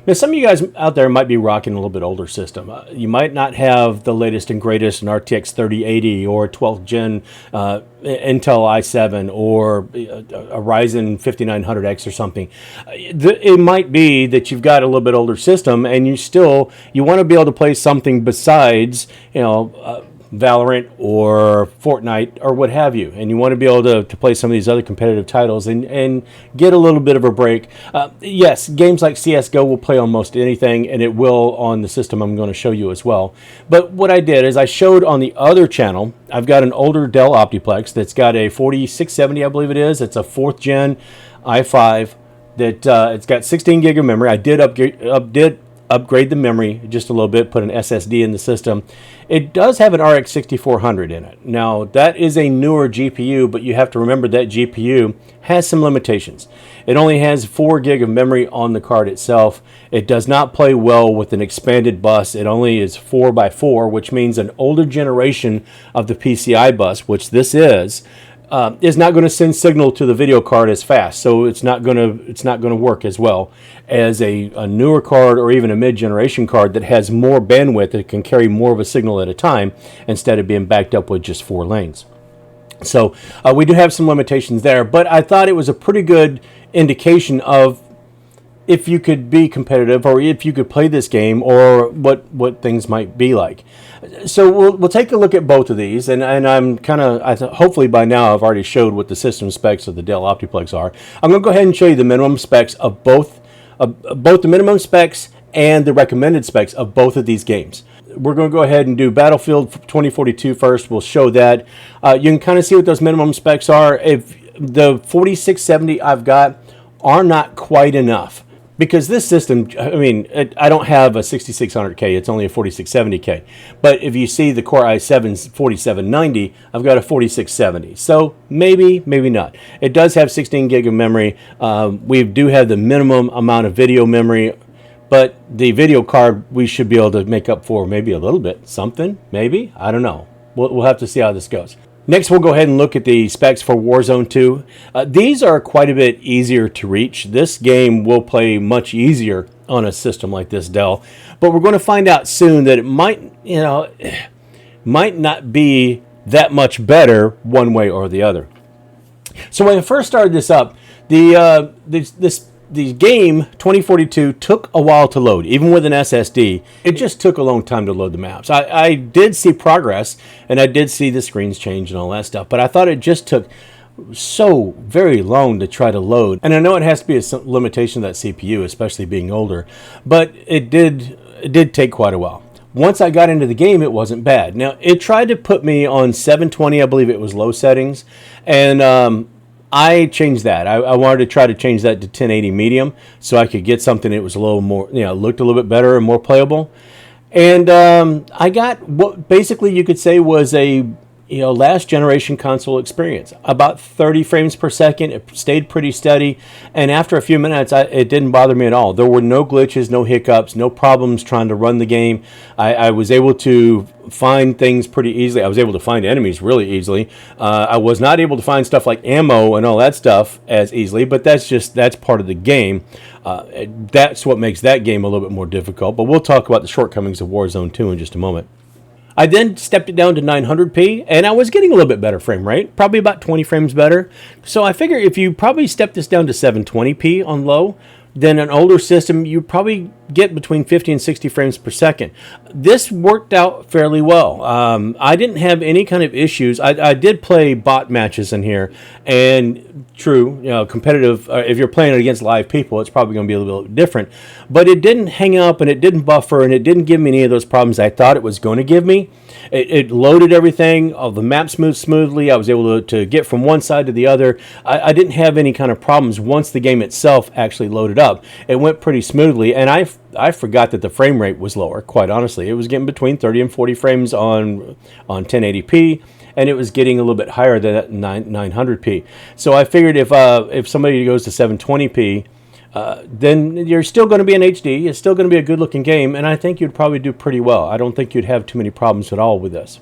Now, some of you guys out there might be rocking a little bit older system. You might not have the latest and greatest in RTX 3080 or 12th gen Intel i7 or a Ryzen 5900X or something. It might be that you've got a little bit older system and you want to be able to play something besides, Valorant or Fortnite or what have you, and you want to be able to play some of these other competitive titles and get a little bit of a break. Yes, games like CSGO will play on most anything, and it will on the system I'm going to show you as well. But what I did is I showed on the other channel, I've got an older Dell Optiplex that's got a 4670, I believe it is. It's a 4th gen i5 that it's got 16 gig of memory. I did upgrade the memory just a little bit, put an SSD in the system. It does have an RX 6400 in it. Now, that is a newer GPU, but you have to remember that GPU has some limitations. It only has 4 gig of memory on the card itself. It does not play well with an expanded bus. It only is 4x4, which means an older generation of the PCI bus, which this is not going to send signal to the video card as fast, so it's not going to work as well as a newer card or even a mid-generation card that has more bandwidth, that can carry more of a signal at a time instead of being backed up with just 4 lanes. So we do have some limitations there, but I thought it was a pretty good indication of if you could be competitive or if you could play this game or what things might be like. So we'll take a look at both of these, and I'm kind of, hopefully by now I've already showed what the system specs of the Dell Optiplex are. I'm going to go ahead and show you the minimum specs of both the minimum specs and the recommended specs of both of these games. We're going to go ahead and do Battlefield 2042 first. We'll show that. You can kind of see what those minimum specs are. If the 4670 I've got are not quite enough, because this system, I mean, I don't have a 6600K, it's only a 4670K. But if you see the Core i7's 4790, I've got a 4670. So maybe, maybe not. It does have 16 gig of memory. We do have the minimum amount of video memory, but the video card we should be able to make up for maybe a little bit. Something, maybe, I don't know. We'll have to see how this goes. Next, we'll go ahead and look at the specs for Warzone 2. These are quite a bit easier to reach. This game will play much easier on a system like this Dell, but we're going to find out soon that it might not be that much better one way or the other. So when I first started this up, the game 2042 took a while to load. Even with an SSD, it just took a long time to load the maps. I did see progress, and I did see the screens change and all that stuff, but I thought it just took so very long to try to load. And I know it has to be a limitation of that CPU, especially being older, but it did take quite a while. Once I got into the game, it wasn't bad. Now, it tried to put me on 720, I believe it was low settings, and I changed that. I wanted to try to change that to 1080 medium so I could get something that was a little more, looked a little bit better and more playable. And I got what basically you could say was a last generation console experience. About 30 frames per second. It stayed pretty steady, and after a few minutes it didn't bother me at all. There were no glitches, no hiccups, no problems trying to run the game. I was able to find things pretty easily. I was able to find enemies really easily. I was not able to find stuff like ammo and all that stuff as easily, but that's part of the game. That's what makes that game a little bit more difficult, but we'll talk about the shortcomings of Warzone 2 in just a moment. I then stepped it down to 900p, and I was getting a little bit better frame rate, probably about 20 frames better. So I figure if you probably step this down to 720p on low, then an older system, you probably get between 50 and 60 frames per second. This worked out fairly well. I didn't have any kind of issues. I did play bot matches in here, and true, competitive, if you're playing it against live people, it's probably going to be a little bit different. But it didn't hang up, and it didn't buffer, and it didn't give me any of those problems I thought it was going to give me. It loaded everything. The maps moved smoothly. I was able to get from one side to the other. I didn't have any kind of problems once the game itself actually loaded up. It went pretty smoothly, and I forgot that the frame rate was lower, quite honestly. It was getting between 30 and 40 frames on 1080p, and it was getting a little bit higher than that 900p. So I figured if somebody goes to 720p, then you're still going to be in HD. It's still going to be a good-looking game, and I think you'd probably do pretty well. I don't think you'd have too many problems at all with this.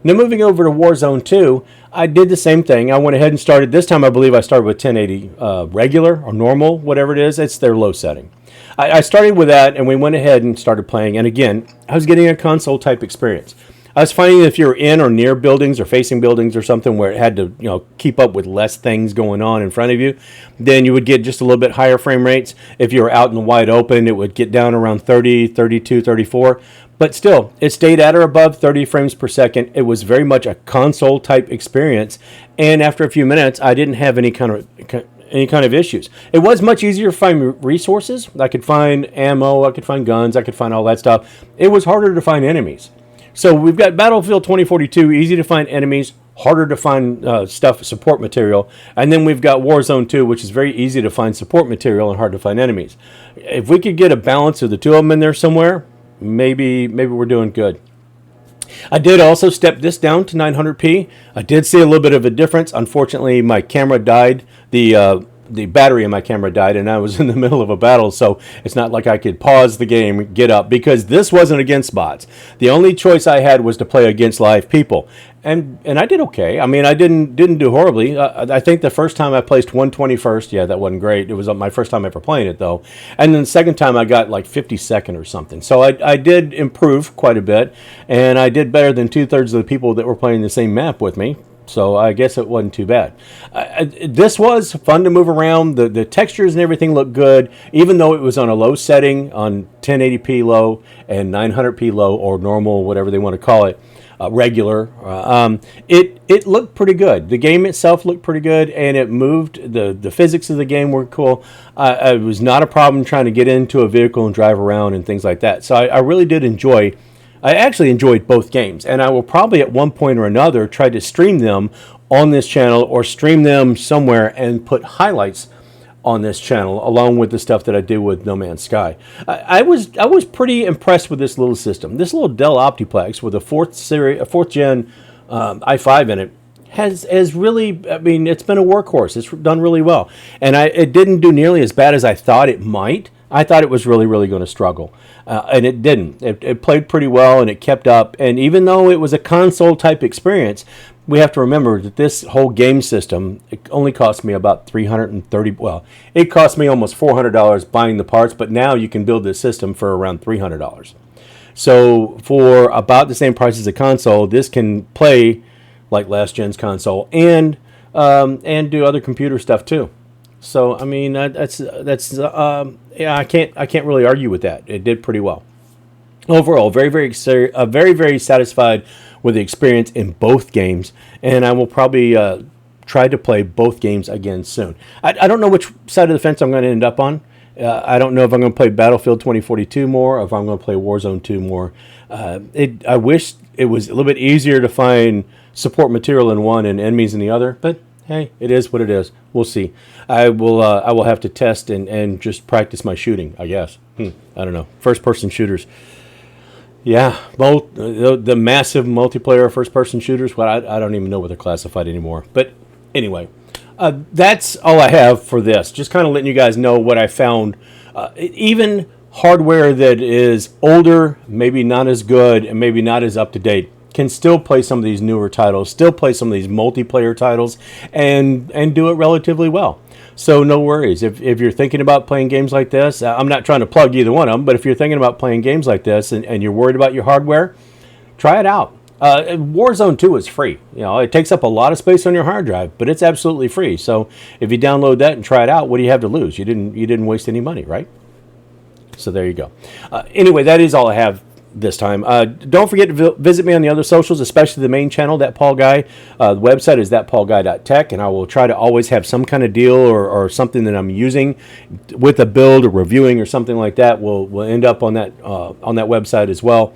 Now, moving over to Warzone 2, I did the same thing. I went ahead and started. This time, I believe I started with 1080 regular or normal, whatever it is. It's their low setting. I started with that, and we went ahead and started playing. And again, I was getting a console type experience. I was finding if you're in or near buildings or facing buildings or something where it had to, keep up with less things going on in front of you, then you would get just a little bit higher frame rates. If you were out in the wide open, it would get down around 30, 32, 34. But still, it stayed at or above 30 frames per second. It was very much a console type experience. And after a few minutes, I didn't have any kind of issues. It was much easier to find resources. I could find ammo, I could find guns, I could find all that stuff. It was harder to find enemies. So we've got Battlefield 2042, easy to find enemies, harder to find support material. And then we've got Warzone 2, which is very easy to find support material and hard to find enemies. If we could get a balance of the two of them in there somewhere, maybe we're doing good. I did also step this down to 900p. I did see a little bit of a difference. Unfortunately, my camera died. The battery in my camera died, and I was in the middle of a battle, so it's not like I could pause the game, get up, because this wasn't against bots. The only choice I had was to play against live people, and I did okay. I mean, I didn't do horribly. I think the first time I placed 121st. Yeah, that wasn't great. It was my first time ever playing it, though. And then the second time I got like 52nd or something. So I did improve quite a bit, and I did better than 2/3 of the people that were playing the same map with me. So I guess it wasn't too bad. This was fun to move around. The textures and everything looked good, even though it was on a low setting, on 1080p low and 900p low, or normal, whatever they want to call it, regular. It looked pretty good. The game itself looked pretty good, and it moved. The physics of the game were cool. It was not a problem trying to get into a vehicle and drive around and things like that. So I really did enjoy. I actually enjoyed both games, and I will probably at one point or another try to stream them on this channel or stream them somewhere and put highlights on this channel along with the stuff that I did with No Man's Sky. I was pretty impressed with this little system. This little Dell Optiplex with a fourth gen i5 in it has really, I mean, it's been a workhorse. It's done really well, and it didn't do nearly as bad as I thought it might. I thought it was really going to struggle, and it didn't. It played pretty well, and it kept up. And even though it was a console-type experience, we have to remember that this whole game system, it only cost me about $330. Well, it cost me almost $400 buying the parts, but now you can build this system for around $300. So for about the same price as a console, this can play like last gen's console and do other computer stuff too. So I mean yeah, I can't really argue with that. It did pretty well overall. Very satisfied with the experience in both games, and I will probably try to play both games again soon. I don't know which side of the fence I'm going to end up on. I don't know if I'm going to play Battlefield 2042 more, or if I'm going to play Warzone 2 more. I wish it was a little bit easier to find support material in one and enemies in the other, but hey, it is what it is. We'll see. I will have to test and just practice my shooting, I guess. I don't know. First-person shooters. Yeah, both the massive multiplayer first-person shooters. Well, I don't even know what they're classified anymore. But anyway, that's all I have for this. Just kind of letting you guys know what I found. Even hardware that is older, maybe not as good, and maybe not as up-to-date, can still play some of these newer titles, still play some of these multiplayer titles, and do it relatively well. So no worries. If you're thinking about playing games like this, I'm not trying to plug either one of them, but if you're thinking about playing games like this and you're worried about your hardware, try it out. Warzone 2 is free. You know, it takes up a lot of space on your hard drive, but it's absolutely free. So if you download that and try it out, what do you have to lose? You didn't waste any money, right? So there you go. Anyway, that is all I have this time. Don't forget to visit me on the other socials, especially the main channel, That Paul Guy. The website is thatpaulguy.tech, and I will try to always have some kind of deal or something that I'm using with a build or reviewing or something like that. Will end up on that website as well.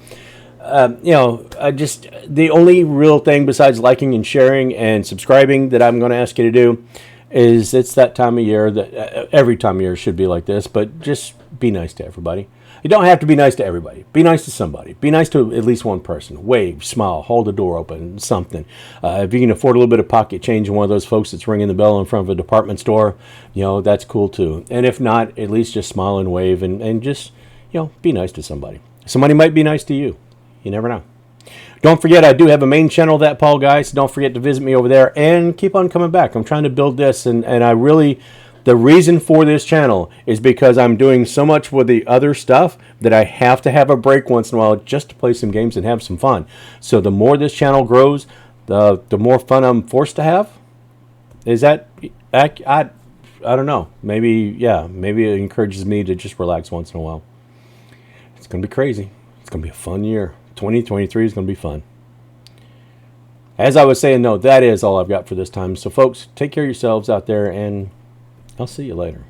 The only real thing besides liking and sharing and subscribing that I'm going to ask you to do is it's that time of year that every time of year should be like this, but just be nice to everybody. You don't have to be nice to everybody. Be nice to somebody. Be nice to at least one person. Wave, smile, hold the door open, something. If you can afford a little bit of pocket change and one of those folks that's ringing the bell in front of a department store, that's cool too. And if not, at least just smile and wave and just, be nice to somebody. Somebody might be nice to you. You never know. Don't forget, I do have a main channel, That Paul Guy, so don't forget to visit me over there and keep on coming back. I'm trying to build this, and I really The reason for this channel is because I'm doing so much with the other stuff that I have to have a break once in a while just to play some games and have some fun. So the more this channel grows, the more fun I'm forced to have. Is that I don't know. Maybe it encourages me to just relax once in a while. It's going to be crazy. It's going to be a fun year. 2023 is going to be fun. As I was saying, no, that is all I've got for this time. So folks, take care of yourselves out there, and I'll see you later.